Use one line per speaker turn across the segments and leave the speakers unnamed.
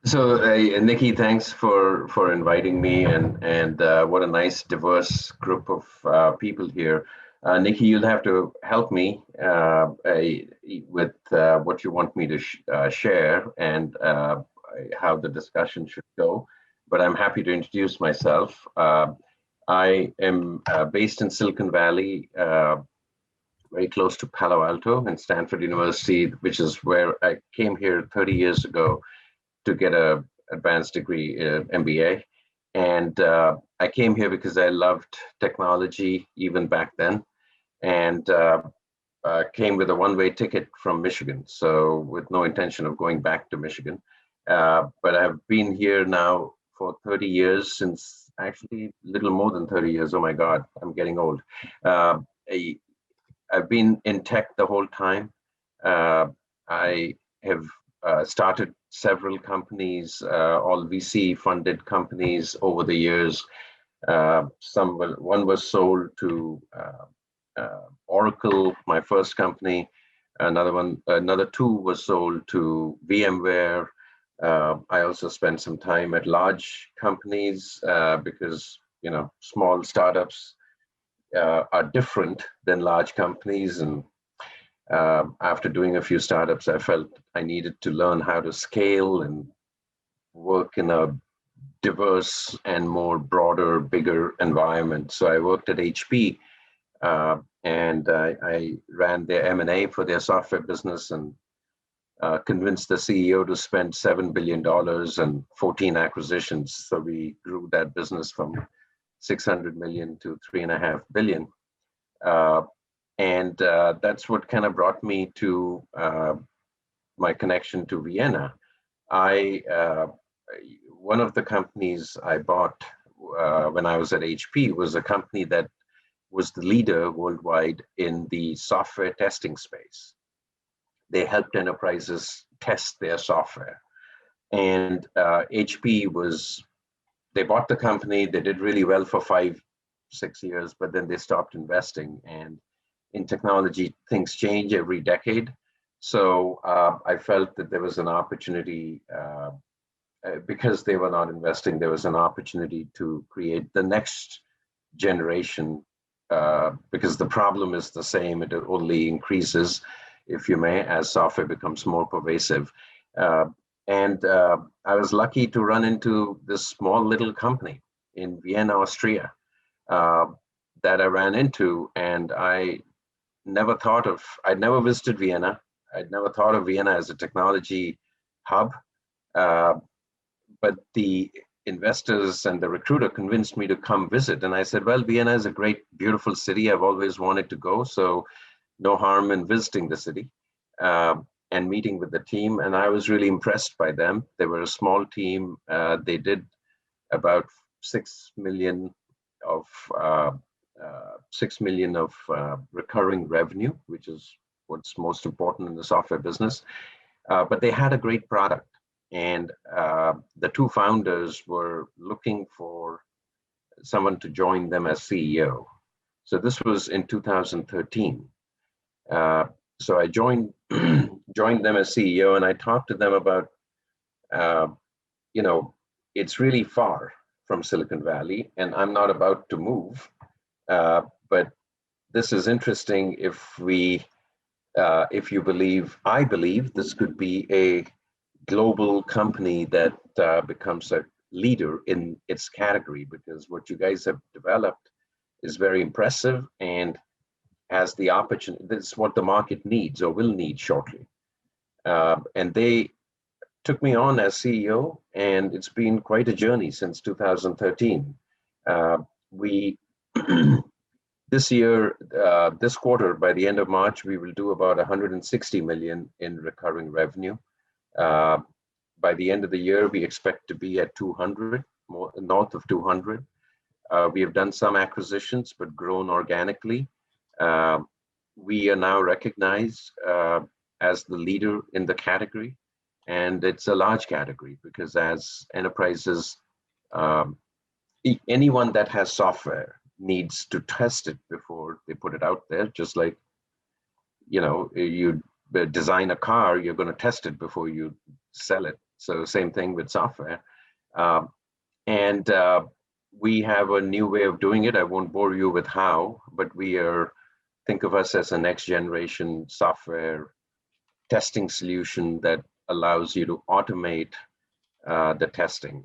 So, Nikki, thanks for inviting me, and what a nice, diverse group of people here. Nikki, you'll have to help me with what you want me to share and how the discussion should go. But I'm happy to introduce myself. I am based in Silicon Valley, very close to Palo Alto and Stanford University, which is where I came here 30 years ago to get a advanced degree, MBA. And I came here because I loved technology even back then, and came with a one-way ticket from Michigan, so with no intention of going back to Michigan. But I've been here now for 30 years, since actually a little more than 30 years. Oh my God, I'm getting old. Uh, I, I've been in tech the whole time. I have started several companies, all VC funded companies over the years. One was sold to Oracle, my first company. Another two was sold to VMware. I also spent some time at large companies because small startups are different than large companies, and after doing a few startups, I felt I needed to learn how to scale and work in a diverse and more broader, bigger environment. So I worked at HP, and I ran their M&A for their software business, and convinced the CEO to spend $7 billion and 14 acquisitions. So we grew that business from 600 million to 3.5 billion. And that's what kind of brought me to my connection to Vienna. One of the companies I bought when I was at HP was a company that was the leader worldwide in the software testing space. They helped enterprises test their software. And HP they bought the company, they did really well for 5-6 years, but then they stopped investing. And in technology, things change every decade. So I felt that there was an opportunity, because they were not investing, there was an opportunity to create the next generation, because the problem is the same, it only increases, if you may, as software becomes more pervasive. And I was lucky to run into this small little company in Vienna, Austria, that I ran into, and I'd never visited Vienna. I'd never thought of Vienna as a technology hub, but the investors and the recruiter convinced me to come visit. And I said, well, Vienna is a great, beautiful city. I've always wanted to go, so no harm in visiting the city and meeting with the team. And I was really impressed by them. They were a small team. They did about 6 million of recurring revenue, which is what's most important in the software business. But they had a great product, and the two founders were looking for someone to join them as CEO. So this was in 2013. So I joined them as CEO, and I talked to them about, it's really far from Silicon Valley, and I'm not about to move. But this is interesting if you believe, I believe this could be a global company that becomes a leader in its category, because what you guys have developed is very impressive and has the opportunity. This is what the market needs or will need shortly. And they took me on as CEO, and it's been quite a journey since 2013. This year, this quarter, by the end of March, we will do about 160 million in recurring revenue. By the end of the year, we expect to be at 200, north of 200. We have done some acquisitions, but grown organically. We are now recognized as the leader in the category, and it's a large category, because as enterprises, anyone that has software needs to test it before they put it out there. Just like, you design a car, you're going to test it before you sell it. So same thing with software. And we have a new way of doing it. I won't bore you with how, but think of us as a next generation software testing solution that allows you to automate the testing.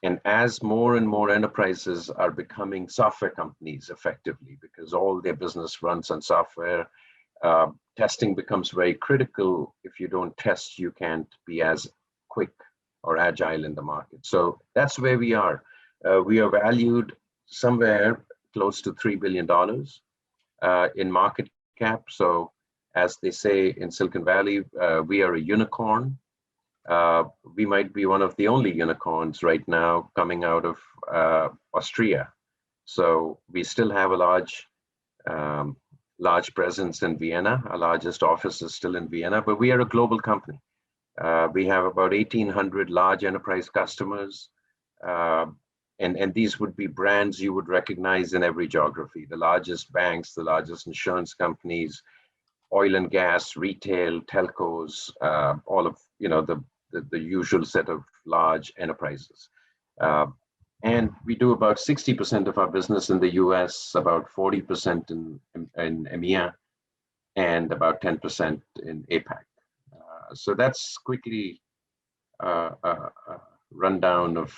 And as more and more enterprises are becoming software companies effectively, because all their business runs on software, testing becomes very critical. If you don't test, you can't be as quick or agile in the market. So that's where we are. We are valued somewhere close to $3 billion in market cap. So as they say in Silicon Valley, we are a unicorn. We might be one of the only unicorns right now coming out of Austria. So we still have a large presence in Vienna. Our largest office is still in Vienna, but we are a global company. We have about 1,800 large enterprise customers. And these would be brands you would recognize in every geography: the largest banks, the largest insurance companies, oil and gas, retail, telcos, all of the usual set of large enterprises. And we do about 60% of our business in the US, about 40% in EMEA, and about 10% in APAC. So that's quickly a rundown of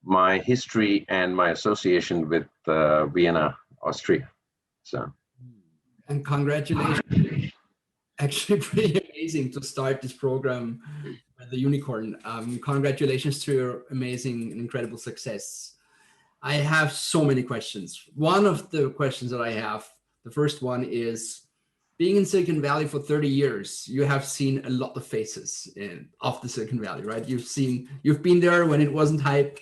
my history and my association with Vienna, Austria. So.
And congratulations. Actually pretty amazing to start this program with the unicorn. Congratulations to your amazing and incredible success. I have so many questions. One of the questions that I have, the first one is, being in Silicon Valley for 30 years, you have seen a lot of faces of the Silicon Valley, right? You've been there when it wasn't hype.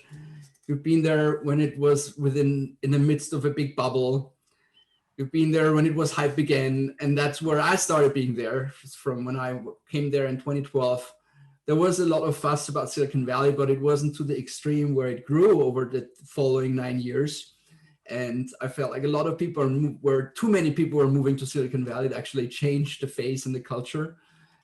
You've been there when it was in the midst of a big bubble. You've been there when it was hype again. And that's where I started being there, from when I came there in 2012. There was a lot of fuss about Silicon Valley, but it wasn't to the extreme where it grew over the following 9 years. And I felt like a lot of people too many people were moving to Silicon Valley to actually change the face and the culture.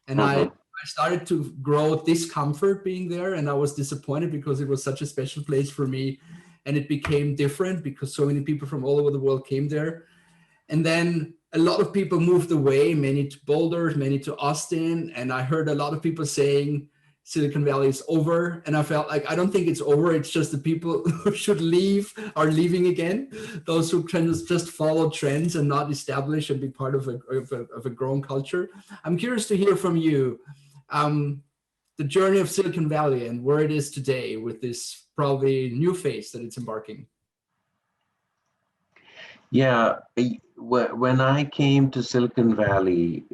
And I started to grow discomfort being there, and I was disappointed because it was such a special place for me. And it became different because so many people from all over the world came there. And then a lot of people moved away, many to Boulder, many to Austin. And I heard a lot of people saying Silicon Valley is over. And I felt like, I don't think it's over. It's just the people who should leave are leaving again. Those who can just follow trends and not establish and be part of a growing culture. I'm curious to hear from you, the journey of Silicon Valley and where it is today with this probably new phase that it's embarking.
Yeah, when I came to Silicon Valley,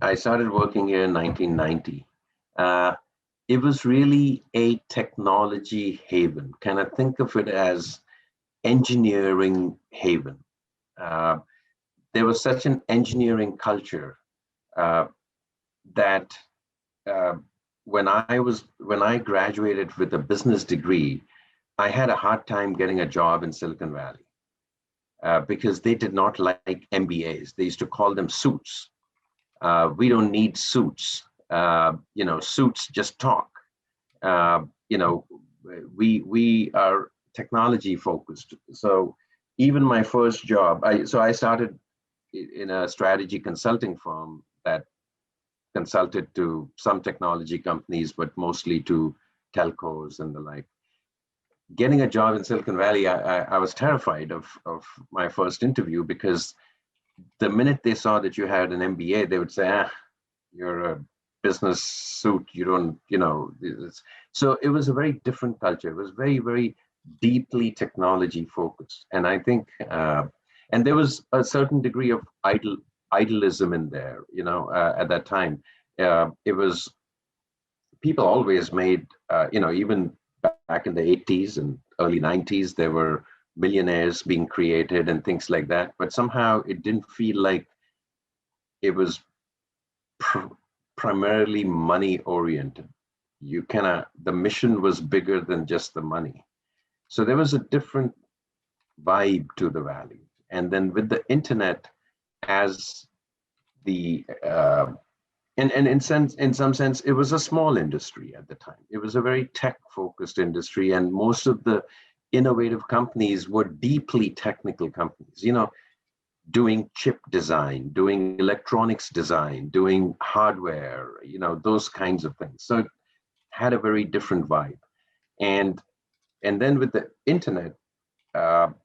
I started working here in 1990. It was really a technology haven. Kind of think of it as engineering haven. There was such an engineering culture that when I graduated with a business degree, I had a hard time getting a job in Silicon Valley. Because they did not like MBAs. They used to call them suits. We don't need suits. Suits just talk. We are technology focused. So even my first job, I started in a strategy consulting firm that consulted to some technology companies, but mostly to telcos and the like. Getting a job in Silicon Valley, I was terrified of my first interview, because the minute they saw that you had an MBA, they would say, you're a business suit, you don't, So it was a very different culture. It was very, very deeply technology focused. And I think, and there was a certain degree of idealism in there, at that time. It was, people always made, even back in the 80s and early 90s, there were millionaires being created and things like that. But somehow it didn't feel like it was primarily money oriented. The mission was bigger than just the money. So there was a different vibe to the valley. And then with the internet as the And in some sense, it was a small industry at the time. It was a very tech-focused industry, and most of the innovative companies were deeply technical companies. Doing chip design, doing electronics design, doing hardware, those kinds of things. So it had a very different vibe. And then with the internet,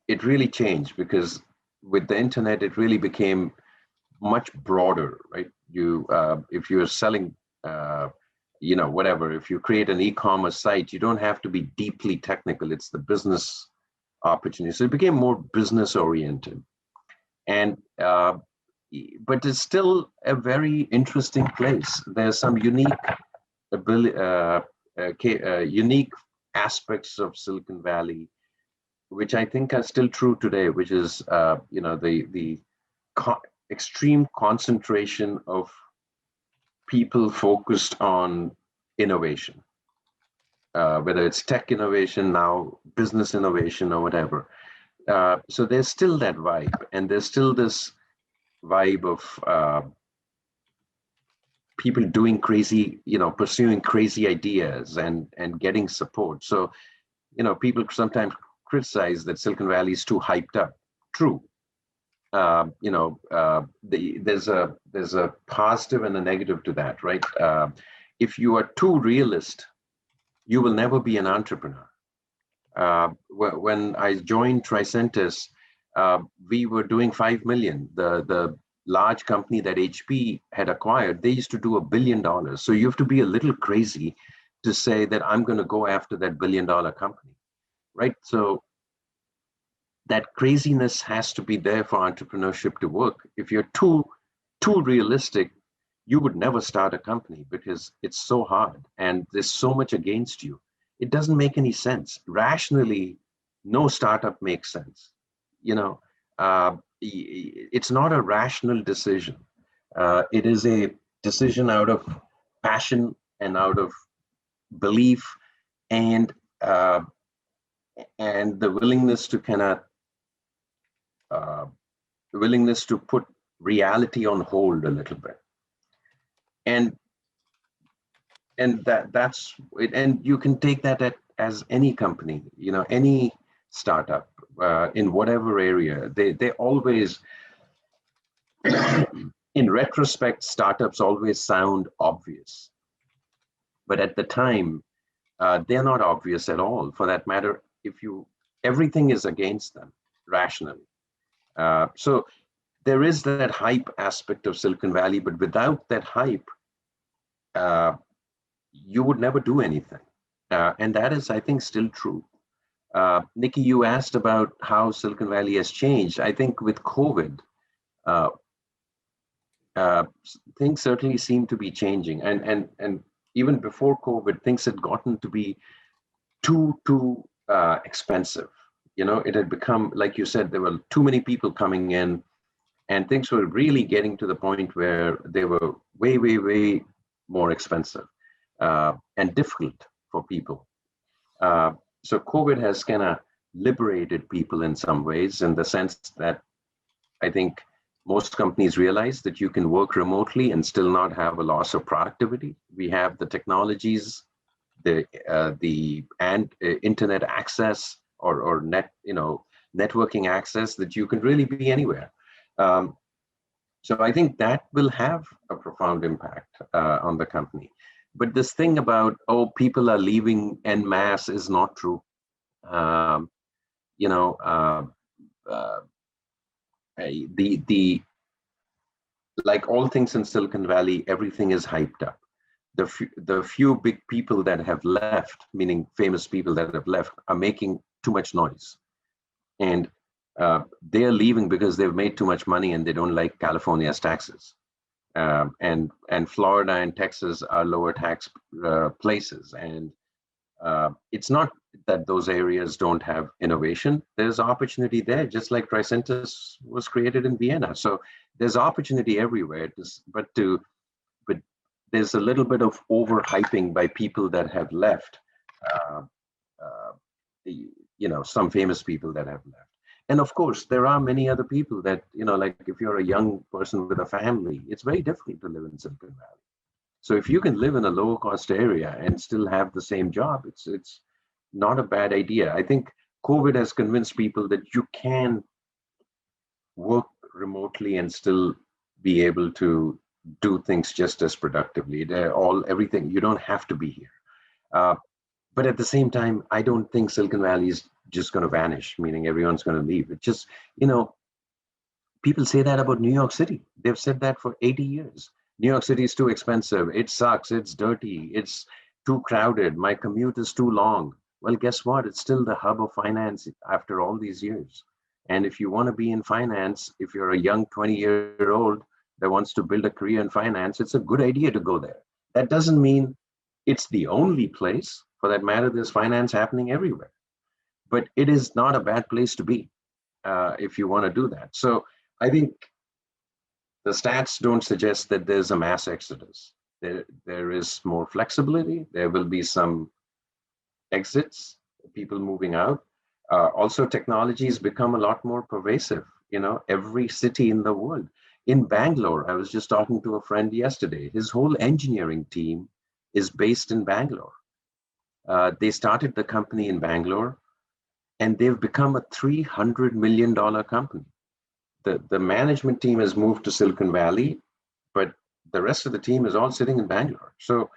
it really changed, because with the internet, it really became much broader, right? If you're selling, whatever, if you create an e-commerce site, you don't have to be deeply technical. It's the business opportunity. So it became more business oriented. And but it's still a very interesting place. There's some unique aspects of Silicon Valley, which I think are still true today, which is the extreme concentration of people focused on innovation, whether it's tech innovation now, business innovation, or whatever. So there's still that vibe, and there's still this vibe of people doing crazy, pursuing crazy ideas and getting support. So, people sometimes criticize that Silicon Valley is too hyped up. True. There's a positive and a negative to that, right? If you are too realist, you will never be an entrepreneur. When I joined Tricentis, we were doing 5 million. The large company that HP had acquired, they used to do $1 billion. So you have to be a little crazy to say that I'm going to go after that $1 billion company, right? So that craziness has to be there for entrepreneurship to work. If you're too realistic, you would never start a company, because it's so hard and there's so much against you. It doesn't make any sense. Rationally, no startup makes sense. It's not a rational decision. It is a decision out of passion and out of belief, and the willingness to put reality on hold a little bit. And that's it. And you can take that as any company, any startup in whatever area. They always, in retrospect, startups always sound obvious, but at the time, they're not obvious at all. For that matter, everything is against them rationally. So there is that hype aspect of Silicon Valley, but without that hype, you would never do anything. And that is, I think, still true. Nikki, you asked about how Silicon Valley has changed. I think with COVID, things certainly seem to be changing. And even before COVID, things had gotten to be too expensive. It had become, like you said, there were too many people coming in, and things were really getting to the point where they were way, way, way more expensive and difficult for people. So COVID has kind of liberated people in some ways, in the sense that I think most companies realize that you can work remotely and still not have a loss of productivity. We have the technologies, the internet access or networking access, that you can really be anywhere. So I think that will have a profound impact on the company. But this thing about, people are leaving en masse is not true. Like all things in Silicon Valley, everything is hyped up. The few big people that have left, meaning famous people that have left, are making too much noise. And they're leaving because they've made too much money and they don't like California's taxes. And Florida and Texas are lower tax places. And it's not that those areas don't have innovation. There's opportunity there, just like Tricentis was created in Vienna. So there's opportunity everywhere. But there's a little bit of overhyping by people that have left. Some famous people that have left. And of course, there are many other people that, like if you're a young person with a family, it's very difficult to live in Silicon Valley. So if you can live in a lower cost area and still have the same job, it's not a bad idea. I think COVID has convinced people that you can work remotely and still be able to do things just as productively. They're all everything. You don't have to be here. Uh, but at the same time, I don't think Silicon Valley is just going to vanish, meaning everyone's going to leave. It just, people say that about New York City. They've said that for 80 years. New York City is too expensive. It sucks. It's dirty. It's too crowded. My commute is too long. Well, guess what? It's still the hub of finance after all these years. And if you want to be in finance, if you're a young 20-year-old that wants to build a career in finance, it's a good idea to go there. That doesn't mean it's the only place. For that matter, there's finance happening everywhere. But it is not a bad place to be if you want to do that. So I think the stats don't suggest that there's a mass exodus. There is more flexibility. There will be some exits, people moving out. Also, technology has become a lot more pervasive. Every city in the world. In Bangalore, I was just talking to a friend yesterday. His whole engineering team is based in Bangalore. They started the company in Bangalore, and they've become a $300 million company. The management team has moved to Silicon Valley, but the rest of the team is all sitting in Bangalore. So,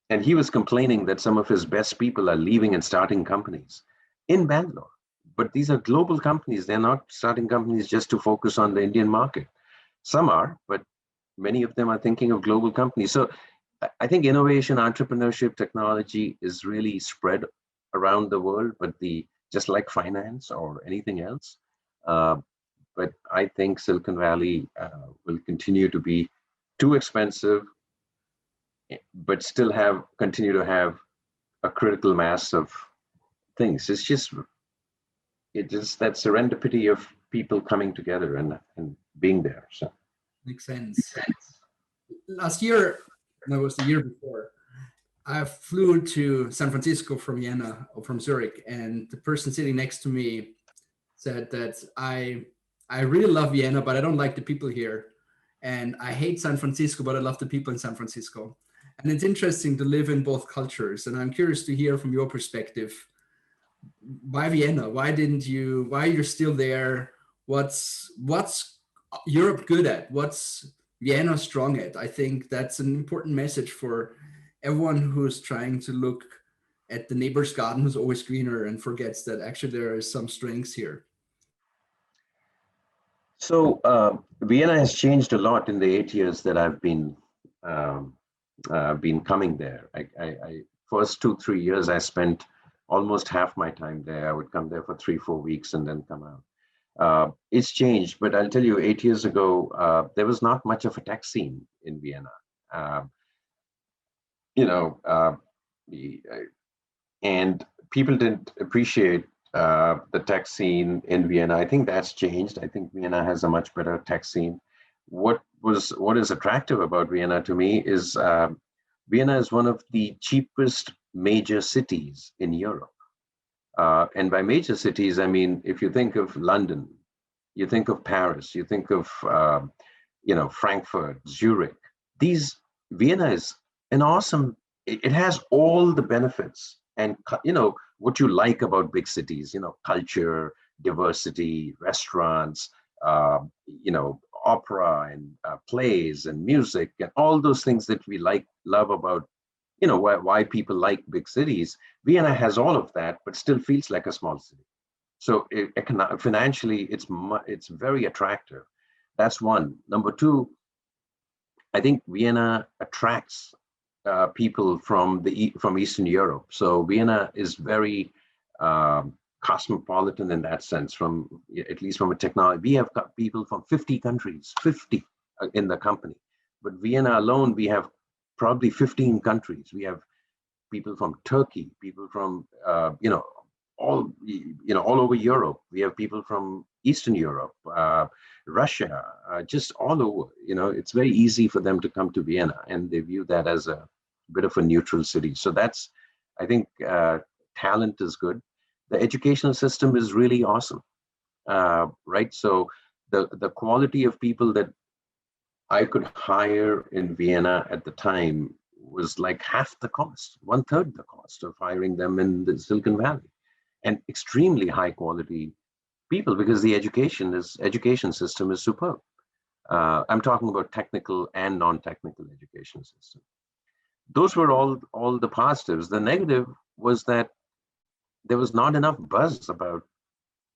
and he was complaining that some of his best people are leaving and starting companies in Bangalore. But these are global companies. They're not starting companies just to focus on the Indian market. Some are, but many of them are thinking of global companies. So I think innovation, entrepreneurship, technology is really spread around the world, but just like finance or anything else. But I think Silicon Valley will continue to be too expensive, but still continue to have a critical mass of things. It's just that serendipity of people coming together and being there. So
Makes sense. Last year, no, it was the year before, I flew to San Francisco from Vienna or from Zurich, and the person sitting next to me said that I really love Vienna, but I don't like the people here. And I hate San Francisco, but I love the people in San Francisco. And it's interesting to live in both cultures. And I'm curious to hear from your perspective, why Vienna? Why you're still there? What's Europe good at? What's Vienna strong at? I think that's an important message for everyone who's trying to look at the neighbor's garden who's always greener and forgets that actually there is some strengths here.
So Vienna has changed a lot in the 8 years that I've been coming there. I first 2-3 years I spent almost half my time there. I would come there for 3-4 weeks and then come out. It's changed, but I'll tell you, 8 years ago there was not much of a tech scene in Vienna. And people didn't appreciate the tech scene in Vienna. I think that's changed. I think Vienna has a much better tech scene. What is attractive about Vienna to me is Vienna is one of the cheapest major cities in Europe. And by major cities, I mean, if you think of London, you think of Paris, you think of Frankfurt, Zurich. Vienna is an awesome. It has all the benefits and what you like about big cities. Culture, diversity, restaurants, opera and plays and music and all those things that we love about why people like big cities. Vienna has all of that, but still feels like a small city. So financially, it's very attractive. That's one. Number two, I think Vienna attracts people from Eastern Europe. So Vienna is very cosmopolitan in that sense, at least from a technology. We have got people from 50 countries, 50 in the company. But Vienna alone, we have probably 15 countries. We have people from Turkey, people from all over Europe. We have people from Eastern Europe, Russia, just all over. It's very easy for them to come to Vienna, and they view that as a bit of a neutral city. So I think talent is good. The educational system is really awesome, right? So the quality of people that I could hire in Vienna at the time was like half the cost, one third the cost of hiring them in the Silicon Valley, and extremely high quality people because the education system is superb. I'm talking about technical and non-technical education system. Those were all the positives. The negative was that there was not enough buzz about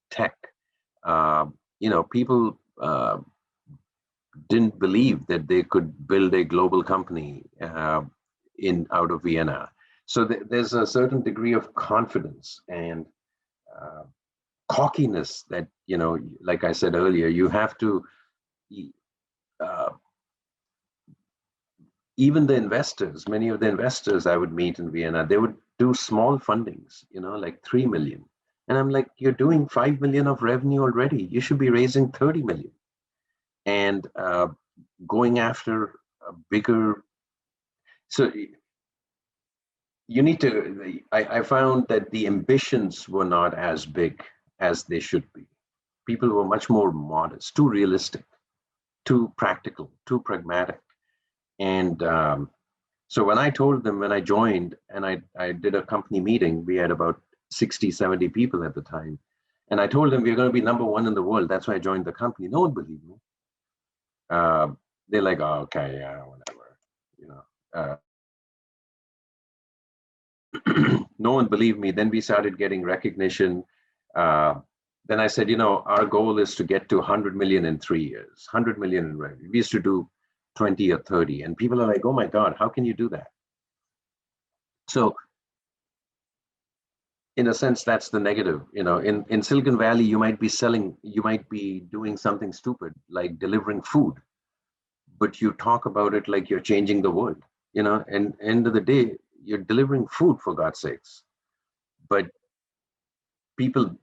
tech. People didn't believe that they could build a global company in out of Vienna. So there's a certain degree of confidence and uh, cockiness that, like I said earlier, you have to, uh, even the investors, many of the investors I would meet in Vienna, they would do small fundings, like 3 million. And I'm like, you're doing 5 million of revenue already. You should be raising 30 million. And going after a bigger, so you need to, I found that the ambitions were not as big as they should be. People were much more modest, too realistic, too practical, too pragmatic. And so when I told them, when I joined and I did a company meeting, we had about 60, 70 people at the time. And I told them we're going to be number one in the world. That's why I joined the company. No one believed me. They're like, oh, okay, yeah, whatever. No one believed me. Then we started getting recognition. Then I said, our goal is to get to 100 million in 3 years, 100 million in revenue. We used to do 20 or 30. And people are like, oh my God, how can you do that? So in a sense, that's the negative. In Silicon Valley, you might be doing something stupid like delivering food, but you talk about it like you're changing the world. And end of the day, you're delivering food, for God's sakes. But people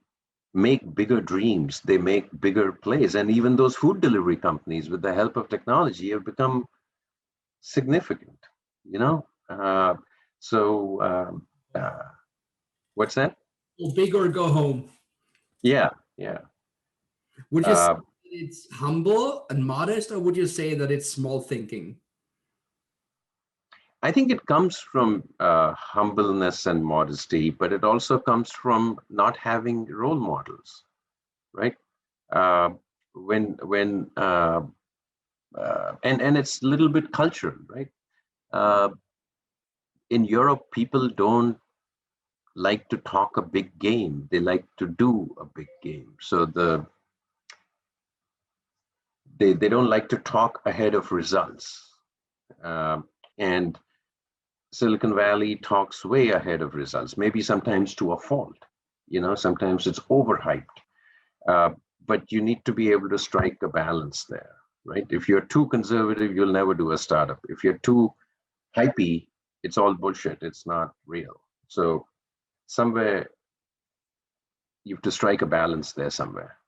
make bigger dreams, they make bigger plays. And even those food delivery companies, with the help of technology, have become significant, so what's that?
Go big or go home.
Yeah.
Would you say it's humble and modest, or would you say that it's small thinking?
I think it comes from humbleness and modesty, but it also comes from not having role models, right? Uh, when and it's a little bit cultural, right? Uh, in Europe, people don't like to talk a big game; they like to do a big game. So they don't like to talk ahead of results, and Silicon Valley talks way ahead of results, maybe sometimes to a fault. Sometimes it's overhyped. Uh, but you need to be able to strike a balance there, right? If you're too conservative, you'll never do a startup. If you're too hypey, it's all bullshit. It's not real. So somewhere you have to strike a balance there somewhere.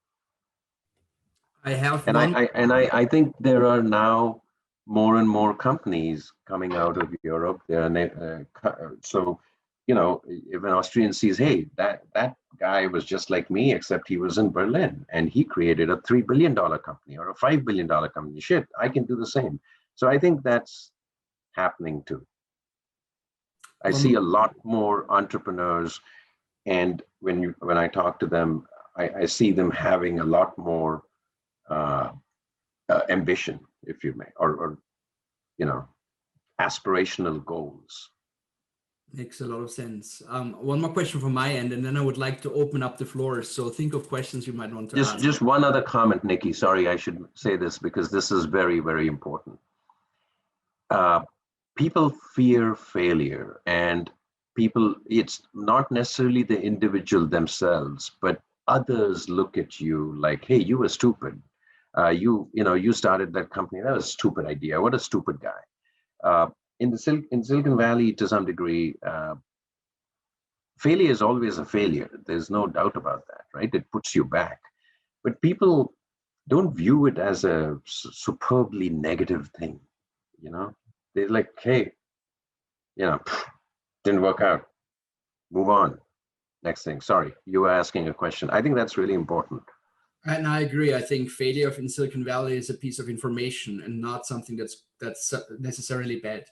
I have
And
one.
I think there are now more and more companies coming out of Europe. So, if an Austrian sees, hey, that guy was just like me, except he was in Berlin and he created a $3 billion company or a $5 billion company. Shit, I can do the same. So I think that's happening too. I see a lot more entrepreneurs, and when I talk to them, I see them having a lot more ambition, if you may, or aspirational goals.
Makes a lot of sense. One more question from my end, and then I would like to open up the floor. So think of questions you might want to ask.
Just one other comment, Nikki. Sorry, I should say this because this is very, very important. People fear failure, and it's not necessarily the individual themselves, but others look at you like, hey, you were stupid. You started that company. That was a stupid idea. What a stupid guy. In Silicon Valley, to some degree, failure is always a failure. There's no doubt about that, right? It puts you back. But people don't view it as a superbly negative thing. They're like, hey, didn't work out. Move on. Next thing. Sorry, you were asking a question. I think that's really important.
And I agree. I think failure in Silicon Valley is a piece of information and not something that's necessarily bad.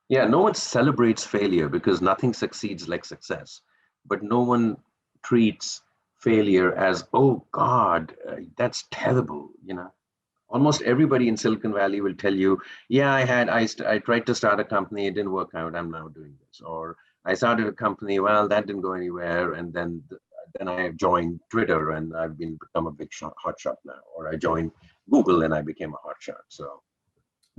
Yeah, no one celebrates failure because nothing succeeds like success. But no one treats failure as, oh God, that's terrible. Almost everybody in Silicon Valley will tell you, yeah, I tried to start a company, it didn't work out, I'm now doing this. Or I started a company, well, that didn't go anywhere, and then I joined Twitter and I've become a big hotshot now. Or I joined Google and I became a hotshot. So.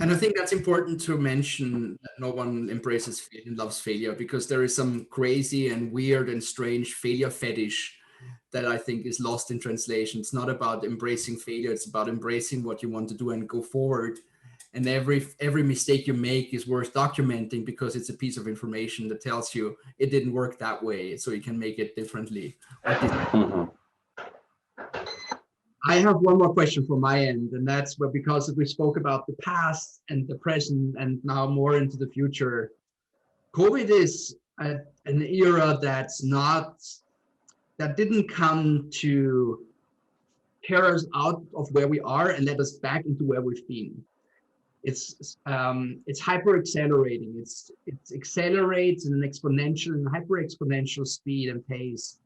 And I think that's important to mention that no one embraces failure and loves failure, because there is some crazy and weird and strange failure fetish that I think is lost in translation. It's not about embracing failure, it's about embracing what you want to do and go forward. And every mistake you make is worth documenting because it's a piece of information that tells you it didn't work that way, so you can make it differently.
Mhm.
I have one more question from my end, and that's because we spoke about the past and the present and now more into the future. COVID is an era that didn't come to tear us out of where we are and let us back into where we've been. It's hyper accelerating. It accelerates in an exponential and hyper exponential speed and pace.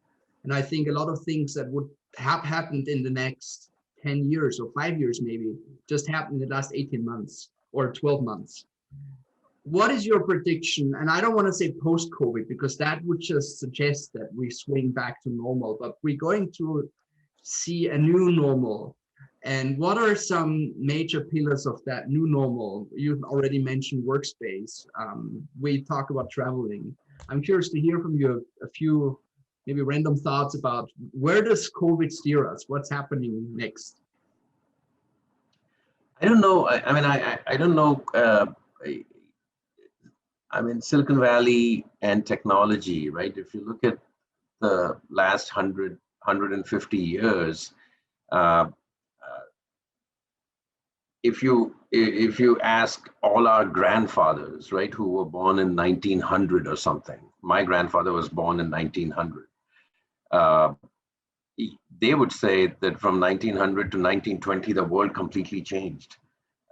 And I think a lot of things that would have happened in the next 10 years or 5 years maybe just happened in the last 18 months or 12 months. What is your prediction? And I don't want to say post-COVID because that would just suggest that we swing back to normal, but we're going to see a new normal. And what are some major pillars of that new normal? You've already mentioned workspace. We talk about traveling. I'm curious to hear from you a few maybe random thoughts about where does COVID steer us? What's happening next?
I don't know. I don't know. Silicon Valley and technology, right? If you look at the last 150 years, uh, if you ask all our grandfathers, right, who were born in 1900 or something, my grandfather was born in 1900. They would say that from 1900 to 1920, the world completely changed,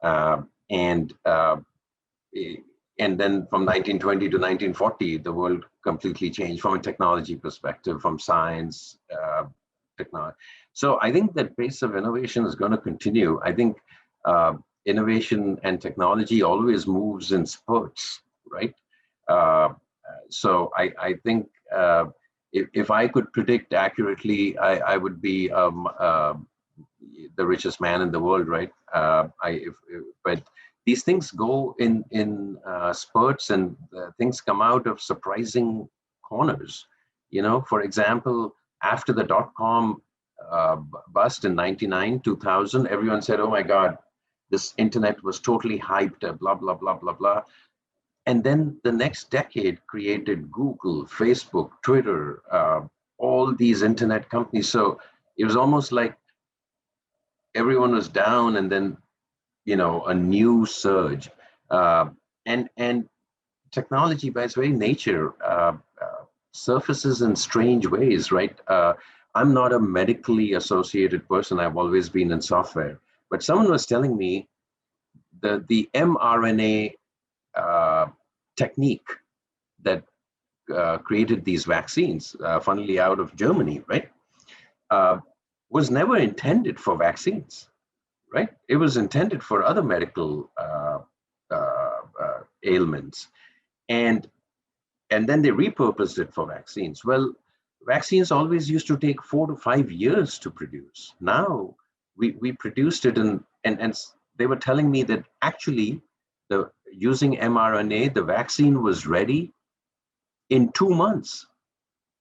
and then from 1920 to 1940, the world completely changed from a technology perspective, from science, technology. So I think that pace of innovation is going to continue. I think innovation and technology always moves in spurts, right? So I think if I could predict accurately, I would be the richest man in the world, right? But these things go in spurts, and things come out of surprising corners. For example, after the dot-com bust in 99, 2000, everyone said, oh my God, this internet was totally hyped, blah, blah, blah, blah, blah. And then the next decade created Google, Facebook, Twitter, all these internet companies. So it was almost like everyone was down, and then a new surge. And technology, by its very nature, surfaces in strange ways, right? I'm not a medically associated person. I've always been in software. But someone was telling me the mRNA technique that created these vaccines, funnily out of Germany, right, was never intended for vaccines, right? It was intended for other medical ailments. And then they repurposed it for vaccines. Well, vaccines always used to take 4 to 5 years to produce. Now we produced it, and they were telling me that actually using mRNA, the vaccine was ready in 2 months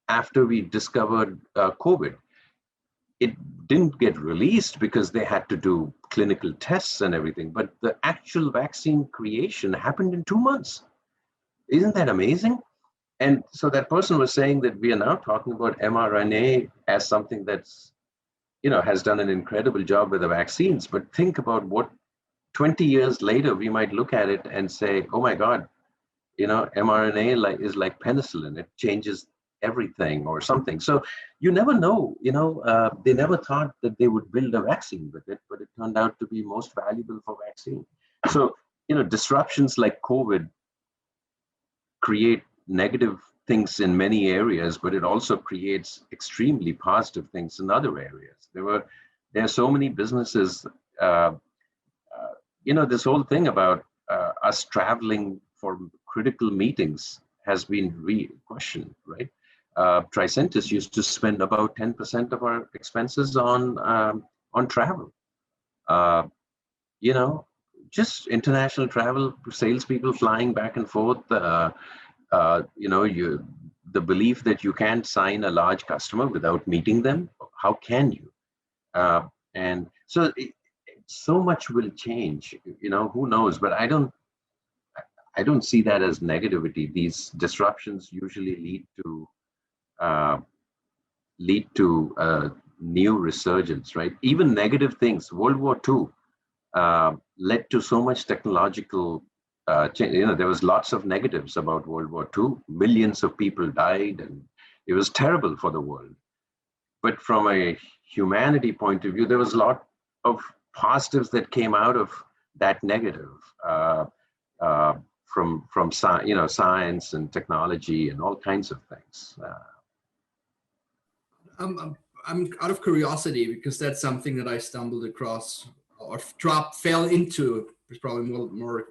after we discovered COVID. It didn't get released because they had to do clinical tests and everything, but the actual vaccine creation happened in 2 months. Isn't that amazing? And so that person was saying that we are now talking about mRNA as something that's, has done an incredible job with the vaccines. But think about what 20 years later, we might look at it and say, oh my God, mRNA is like penicillin. It changes everything or something. So you never know, they never thought that they would build a vaccine with it, but it turned out to be most valuable for vaccine. So, disruptions like COVID create negative things in many areas, but it also creates extremely positive things in other areas. There are so many businesses, this whole thing about us traveling for critical meetings has been questioned, right? Tricentis used to spend about 10% of our expenses on travel. You know, just international travel, salespeople flying back and forth. The belief that you can't sign a large customer without meeting them. How can you? And so so much will change. Who knows? But I don't see that as negativity. These disruptions usually lead to new resurgence, right? Even negative things. World War II led to so much technological change. There was lots of negatives about World War II. Millions of people died, and it was terrible for the world. But from a humanity point of view, there was a lot of positives that came out of that negative. From science and technology and all kinds of things.
I'm out of curiosity, because that's something that I stumbled across or fell into. It's probably more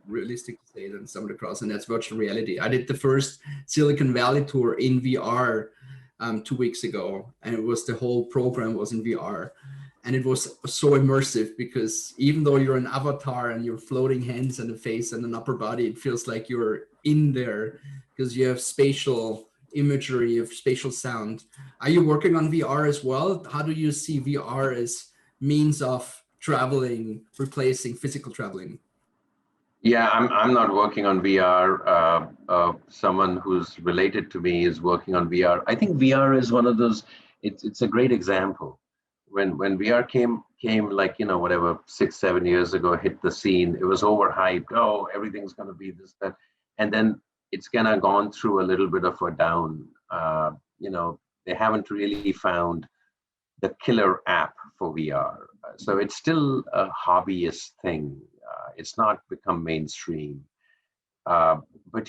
realistic to say than stumbled across, and that's virtual reality. I did the first Silicon Valley tour in VR 2 weeks ago, and the whole program was in VR. And it was so immersive, because even though you're an avatar and you're floating hands and a face and an upper body, it feels like you're in there, because you have spatial imagery, you have spatial sound. Are you working on VR as well? How do you see VR as means of traveling, replacing physical traveling?
Yeah, I'm not working on VR. Someone who's related to me is working on VR. I think VR is one of those. It's a great example. When VR came like, whatever, 6-7 years ago, hit the scene, it was overhyped. Oh, everything's going to be this, that. And then it's kind of gone through a little bit of a down. They haven't really found the killer app for VR. So it's still a hobbyist thing. It's not become mainstream. But,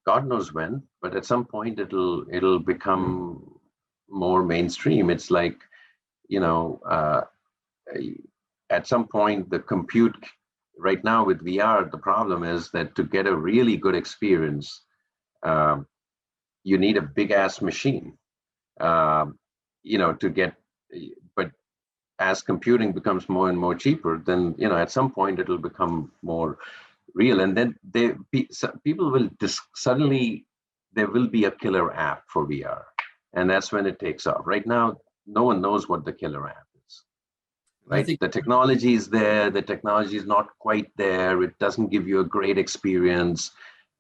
God knows when, but at some point it'll become more mainstream. It's like, at some point the compute, right now with VR, the problem is that to get a really good experience, you need a big ass machine, to get, but as computing becomes more and more cheaper, then, at some point it'll become more real. And then people will suddenly, there will be a killer app for VR. And that's when it takes off. Right now, no one knows what the killer app is. Right? The technology is there. The technology is not quite there. It doesn't give you a great experience.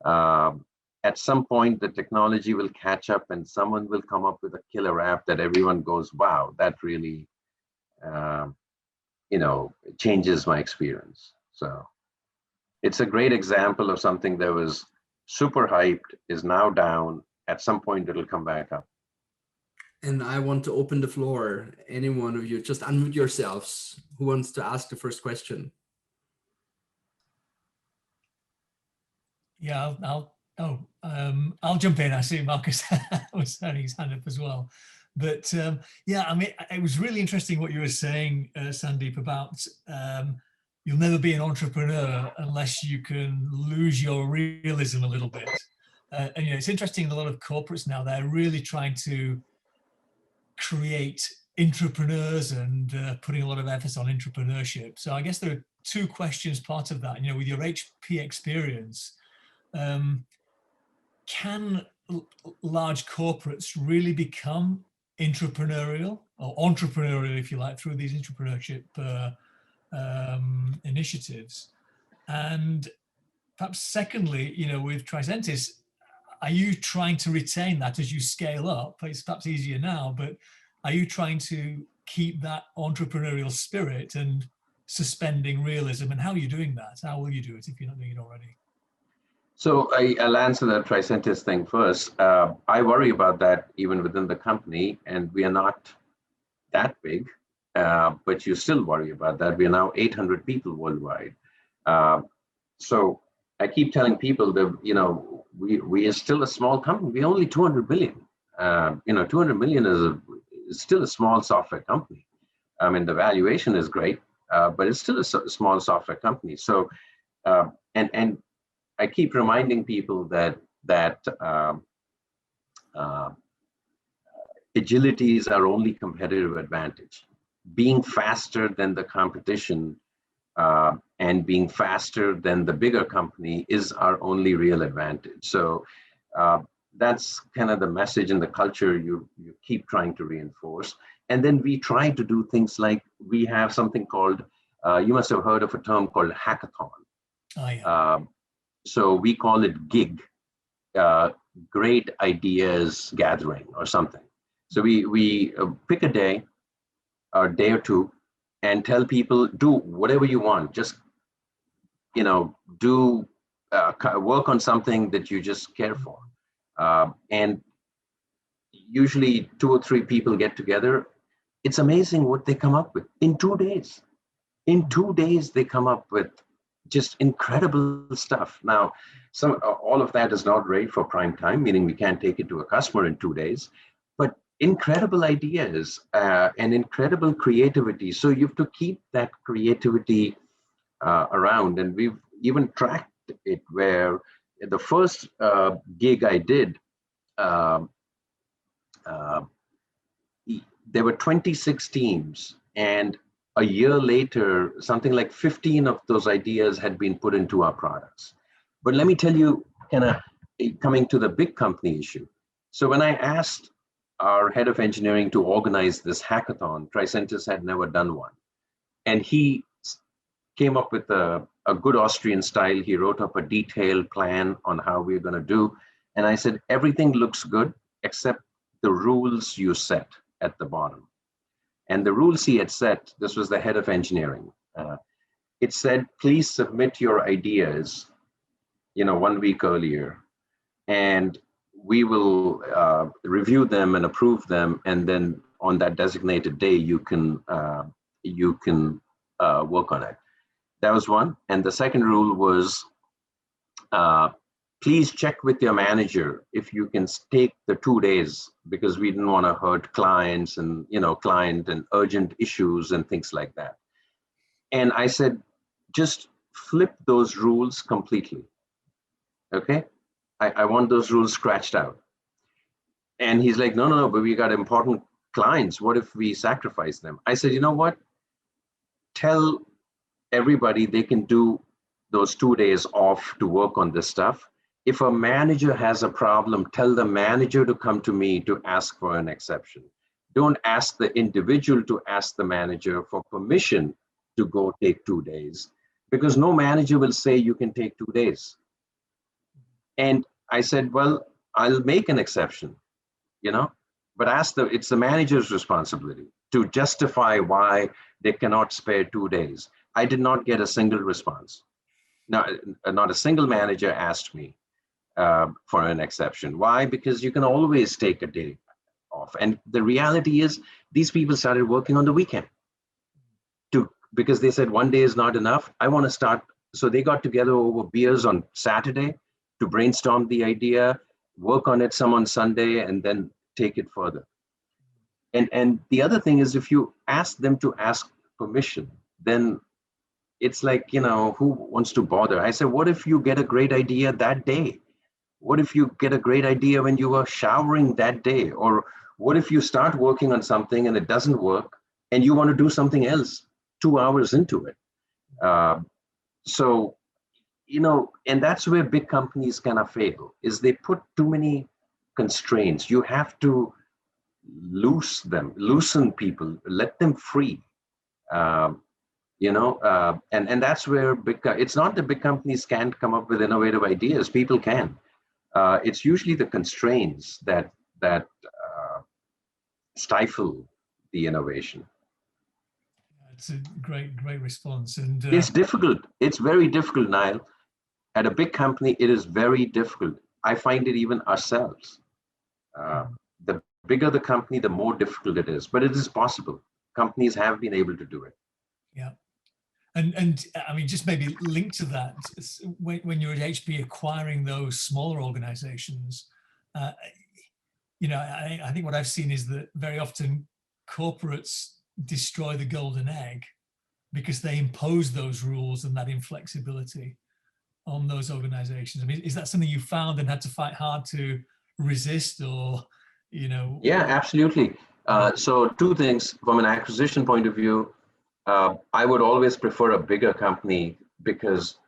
At some point, the technology will catch up, and someone will come up with a killer app that everyone goes, "Wow, that really, changes my experience." So it's a great example of something that was super hyped, is now down. At some point, it'll come back up.
And I want to open the floor. Any one of you, just unmute yourselves. Who wants to ask the first question?
Yeah, I'll jump in. I see Marcus was turning his hand up as well. But yeah, I mean, it was really interesting what you were saying, Sandeep, about you'll never be an entrepreneur unless you can lose your realism a little bit. And it's interesting, a lot of corporates now, they're really trying to create entrepreneurs and putting a lot of emphasis on entrepreneurship. So I guess there are two questions, part of that. With your HP experience, can large corporates really become entrepreneurial, or entrepreneurial, if you like, through these entrepreneurship initiatives? And perhaps secondly, with Tricentis, are you trying to retain that as you scale up? It's perhaps easier now, but are you trying to keep that entrepreneurial spirit and suspending realism? And how are you doing that? How will you do it if you're not doing it already?
So I'll answer the Tricentis thing first. I worry about that even within the company, and we are not that big, but you still worry about that. We are now 800 people worldwide. So I keep telling people that, we are still a small company. We're only 200 million. 200 million is still a small software company. I mean, the valuation is great, but it's still a small software company. So, and I keep reminding people that agility is our only competitive advantage. Being faster than the competition and being faster than the bigger company is our only real advantage. So that's kind of the message and the culture you keep trying to reinforce. And then we try to do things like, we have something called, you must have heard of a term called hackathon.
Oh, yeah.
So we call it GIG, Great Ideas Gathering or something. So we pick a day or two and tell people, do whatever you want. Just, do work on something that you just care for. And usually 2 or 3 people get together. It's amazing what they come up with in 2 days. In 2 days, they come up with just incredible stuff. Now, all of that is not ready for prime time, meaning we can't take it to a customer in 2 days, but incredible ideas and incredible creativity. So you have to keep that creativity around. And we've even tracked it, where the first gig I did, there were 26 teams, and a year later, something like 15 of those ideas had been put into our products. But let me tell you, kind of coming to the big company issue. So when I asked our head of engineering to organize this hackathon, Tricentis had never done one. And he came up with a good Austrian style. He wrote up a detailed plan on how we're going to do. And I said, everything looks good except the rules you set at the bottom. And the rules he had set, this was the head of engineering. It said, please submit your ideas, 1 week earlier, and we will review them and approve them. And then on that designated day, you can work on it. That was one. And the second rule was, please check with your manager if you can take the 2 days, because we didn't want to hurt clients and, client and urgent issues and things like that. And I said, just flip those rules completely. Okay. I want those rules scratched out. And he's like, no, but we got important clients. What if we sacrifice them? I said, you know what? Tell everybody they can do those 2 days off to work on this stuff. If a manager has a problem, tell the manager to come to me to ask for an exception. Don't ask the individual to ask the manager for permission to go take 2 days, because no manager will say you can take 2 days. And I said, well, I'll make an exception, but it's the manager's responsibility to justify why they cannot spare 2 days. I did not get a single response. Now, not a single manager asked me for an exception. Why? Because you can always take a day off. And the reality is, these people started working on the weekend because they said 1 day is not enough. I want to start. So they got together over beers on Saturday to brainstorm the idea, work on it some on Sunday, and then take it further. And the other thing is, if you ask them to ask permission, then it's like, who wants to bother? I said, what if you get a great idea that day? What if you get a great idea when you are showering that day? Or what if you start working on something and it doesn't work and you want to do something else 2 hours into it? So, and that's where big companies kind of fail, is they put too many constraints. You have to loosen people, let them free. And that's where it's not that big companies can't come up with innovative ideas. People can. It's usually the constraints that stifle the innovation.
It's a great response. And
it's difficult. It's very difficult, Niall. At a big company, it is very difficult. I find it even ourselves. The bigger the company, the more difficult it is, but it is possible. Companies have been able to do it.
Yeah. And I mean, just maybe linked to that, when you're at HP acquiring those smaller organizations, I think what I've seen is that very often corporates destroy the golden egg because they impose those rules and that inflexibility on those organizations. I mean, is that something you found and had to fight hard to resist, or,
Yeah, absolutely. So two things from an acquisition point of view. I would always prefer a bigger company because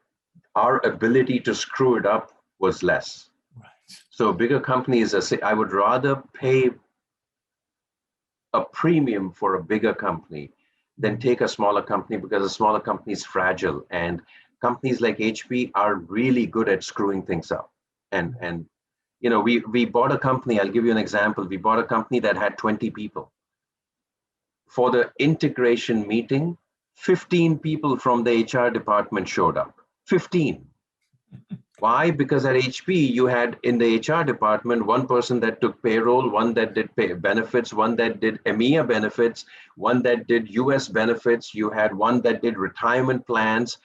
our ability to screw it up was less.
Right.
So bigger companies, I would rather pay a premium for a bigger company than take a smaller company, because a smaller company is fragile, and companies like HP are really good at screwing things up. And we bought a company. I'll give you an example. We bought a company that had 20 people. For the integration meeting, 15 people from the HR department showed up. 15. Why? Because at HP, you had in the HR department one person that took payroll, one that did benefits, one that did EMEA benefits, one that did US benefits. You had one that did retirement plans,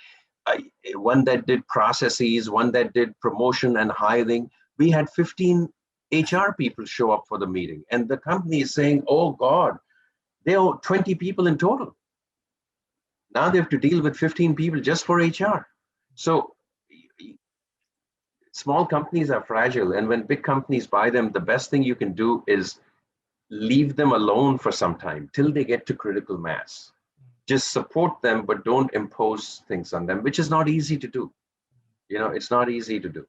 one that did processes, one that did promotion and hiring. We had 15 HR people show up for the meeting. And the company is saying, oh God, there are 20 people in total. Now they have to deal with 15 people just for HR. So small companies are fragile, and when big companies buy them, the best thing you can do is leave them alone for some time till they get to critical mass. Just support them, but don't impose things on them, which is not easy to do. It's not easy to do.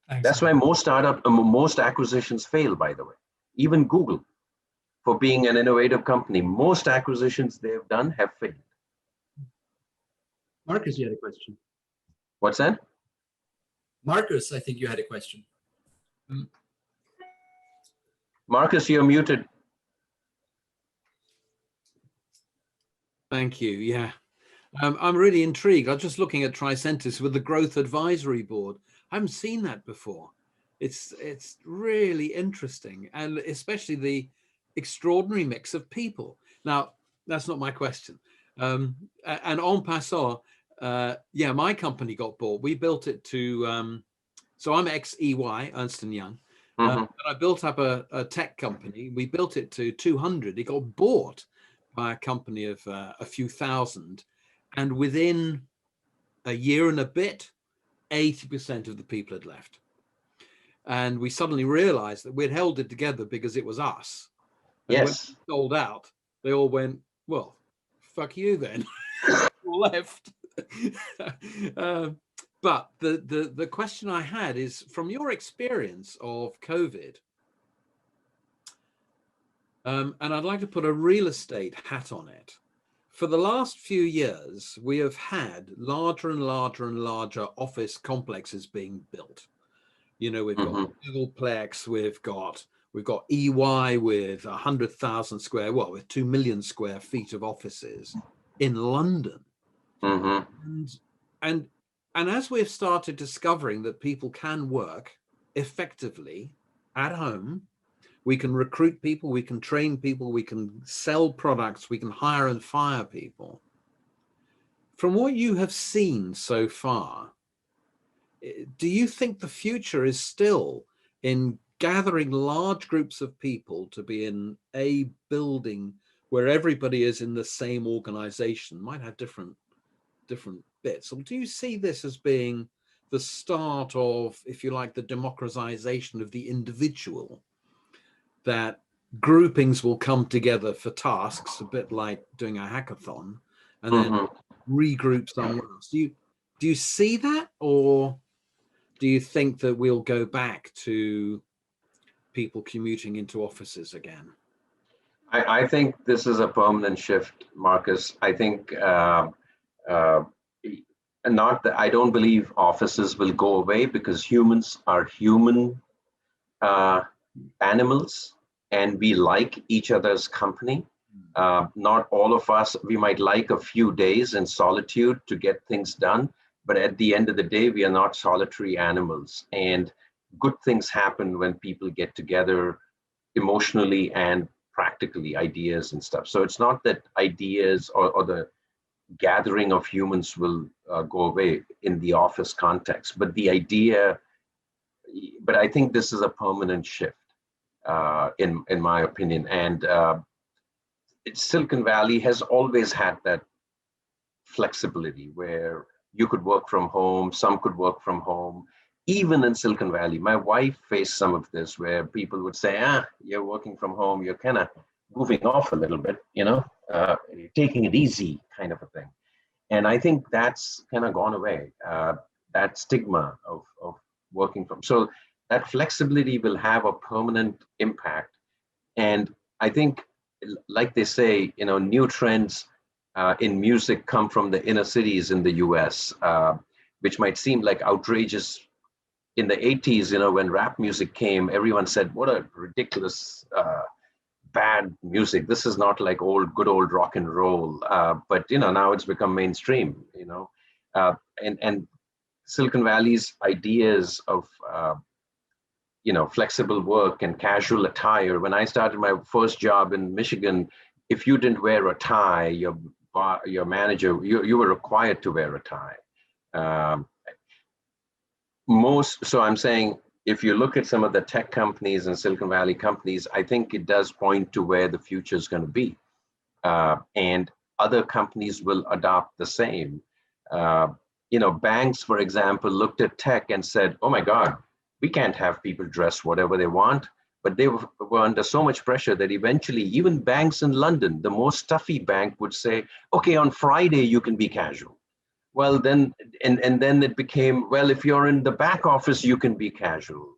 Thanks.
That's why most acquisitions fail, by the way. Even Google, for being an innovative company, most acquisitions they've done have failed.
Marcus, you had a question.
What's that?
Marcus, I think you had a question.
Marcus, you're muted.
Thank you. Yeah. I'm really intrigued. I'm just looking at Tricentis with the Growth Advisory Board. I haven't seen that before. It's really interesting, and especially the extraordinary mix of people. Now, that's not my question. And en passant, my company got bought. We built it to, so I'm ex-EY, Ernst & Young. And I built up a tech company. We built it to 200. It got bought by a company of a few thousand. And within a year and a bit, 80% of the people had left. And we suddenly realized that we'd held it together because it was us. And
yes.
When we sold out, they all went, well, fuck you then. Left. But the question I had is, from your experience of COVID, and I'd like to put a real estate hat on it. For the last few years, we have had larger and larger and larger office complexes being built. We've got Googleplex, we've got EY with 100,000 with 2 million square feet of offices in London. And as we've started discovering that people can work effectively at home, we can recruit people, we can train people, we can sell products, we can hire and fire people. From what you have seen so far, do you think the future is still in gathering large groups of people to be in a building where everybody is in the same organization, might have different bits? Or do you see this as being the start of, if you like, the democratization of the individual, that groupings will come together for tasks, a bit like doing a hackathon, and then regroup somewhere else? Do you see that, or do you think that we'll go back to people commuting into offices again?
I think this is a permanent shift, Marcus. I think I don't believe offices will go away, because humans are human animals, and we like each other's company. Not all of us, we might like a few days in solitude to get things done, But at the end of the day, we are not solitary animals, and good things happen when people get together emotionally and practically, ideas and stuff. So it's not that ideas or the gathering of humans will go away in the office context, but the idea, but I think this is a permanent shift in my opinion. And Silicon Valley has always had that flexibility where you could work from home, some could work from home. Even in Silicon Valley, my wife faced some of this where people would say, you're working from home, you're kind of moving off a little bit, you're taking it easy kind of a thing. And I think that's kind of gone away, that stigma of working from. So that flexibility will have a permanent impact. And I think, like they say, new trends in music come from the inner cities in the US, which might seem like outrageous. In the 80s, when rap music came, everyone said, what a ridiculous, bad music. This is not like good old rock and roll. But, now it's become mainstream, and Silicon Valley's ideas of, flexible work and casual attire. When I started my first job in Michigan, if you didn't wear a tie, your manager, you were required to wear a tie. So I'm saying, if you look at some of the tech companies and Silicon Valley companies, I think it does point to where the future is going to be. And other companies will adopt the same. Banks, for example, looked at tech and said, oh my God, we can't have people dress whatever they want. But they were under so much pressure that eventually even banks in London, the most stuffy bank, would say, okay, on Friday, you can be casual. Well, then, and then it became, well, if you're in the back office, you can be casual.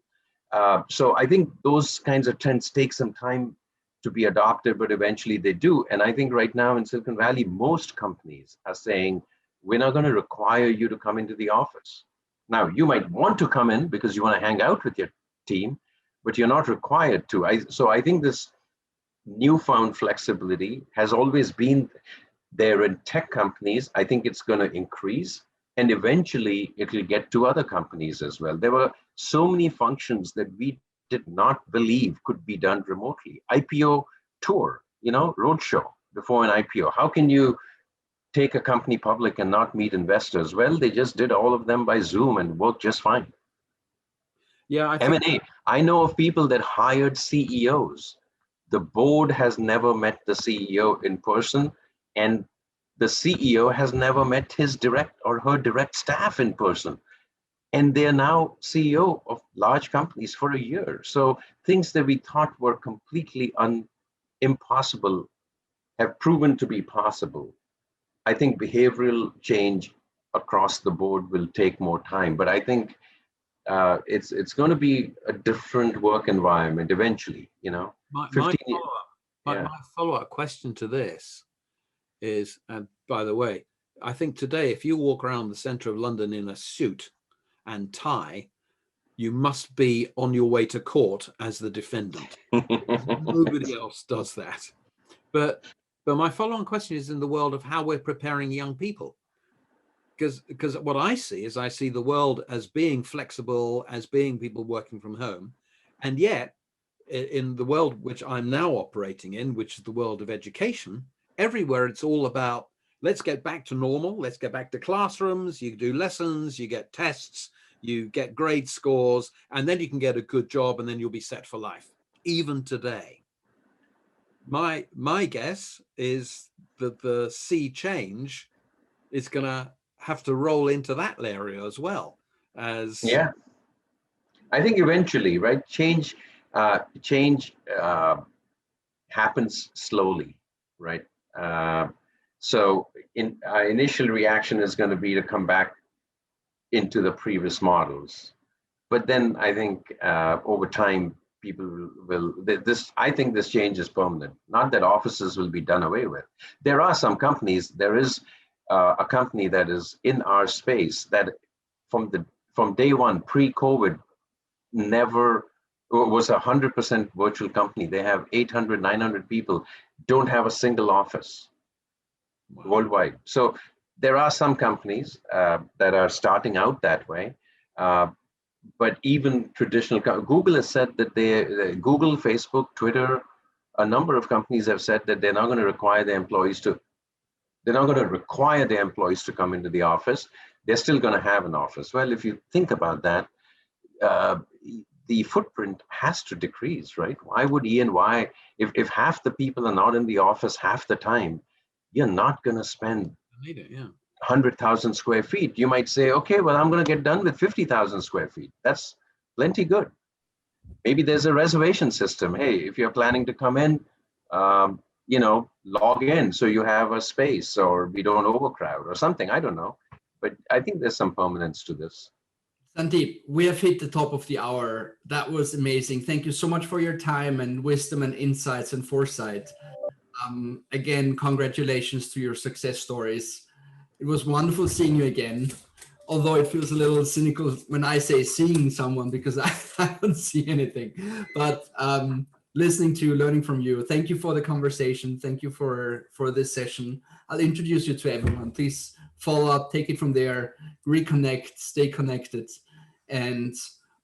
So I think those kinds of trends take some time to be adopted, but eventually they do. And I think right now in Silicon Valley, most companies are saying, we're not going to require you to come into the office. Now, you might want to come in because you want to hang out with your team, but you're not required to. So I think this newfound flexibility has always been there in tech companies. I think it's going to increase, and eventually it will get to other companies as well. There were so many functions that we did not believe could be done remotely. IPO tour, roadshow before an IPO. How can you take a company public and not meet investors? Well, they just did all of them by Zoom and worked just fine.
Yeah,
M&A. I know of people that hired CEOs. The board has never met the CEO in person, and the CEO has never met his direct or her direct staff in person. And they're now CEO of large companies for a year. So things that we thought were completely impossible have proven to be possible. I think behavioral change across the board will take more time, but I think it's going to be a different work environment eventually,
My follow-up question to this is, and by the way, I think today, if you walk around the center of London in a suit and tie, you must be on your way to court as the defendant. Nobody else does that. But my follow-on question is in the world of how we're preparing young people. Because what I see is, I see the world as being flexible, as being people working from home. And yet, in the world which I'm now operating in, which is the world of education, everywhere it's all about, let's get back to normal, let's get back to classrooms, you do lessons, you get tests, you get grade scores, and then you can get a good job, and then you'll be set for life. Even today, my guess is that the sea change is going to have to roll into that area as well.
Yeah, I think eventually, right? Change happens slowly, right? So initial reaction is going to be to come back into the previous models, but then I think over time people I think this change is permanent. Not that offices will be done away with. There are some companies. There is a company that is in our space that from day one, pre-COVID, never was 100% virtual company. They have 800, 900 people, don't have a single office worldwide. So there are some companies that are starting out that way. But even traditional, Google has said that Google, Facebook, Twitter, a number of companies have said that they're not going to require their employees to come into the office. They're still going to have an office. Well, if you think about that, the footprint has to decrease, right? Why would E&Y, if half the people are not in the office half the time, you're not going to spend 100,000 square feet. You might say, okay, well, I'm going to get done with 50,000 square feet. That's plenty good. Maybe there's a reservation system. Hey, if you're planning to come in, log in so you have a space, or we don't overcrowd or something. I don't know. But I think there's some permanence to this.
Sandeep, we have hit the top of the hour. That was amazing. Thank you so much for your time and wisdom and insights and foresight. Again, congratulations to your success stories. It was wonderful seeing you again, although it feels a little cynical when I say seeing someone, because I don't see anything. But listening to you, learning from you, thank you for the conversation. Thank you for this session. I'll introduce you to everyone. Please follow up, take it from there, reconnect, stay connected, and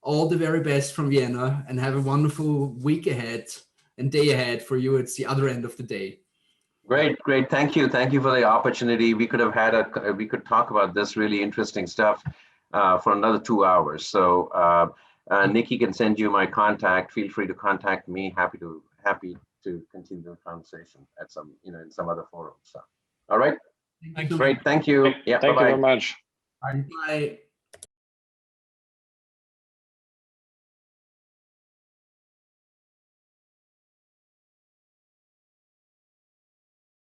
all the very best from Vienna, and have a wonderful week ahead and day ahead for you. It's the other end of the day.
Great. Thank you for the opportunity. We could talk about this really interesting stuff for another 2 hours. So Nikki can send you my contact. Feel free to contact me. Happy to continue the conversation at some, in some other forum. So, all right.
Thank you.
Great. Thank you. Yeah.
Thank you very much.
Bye.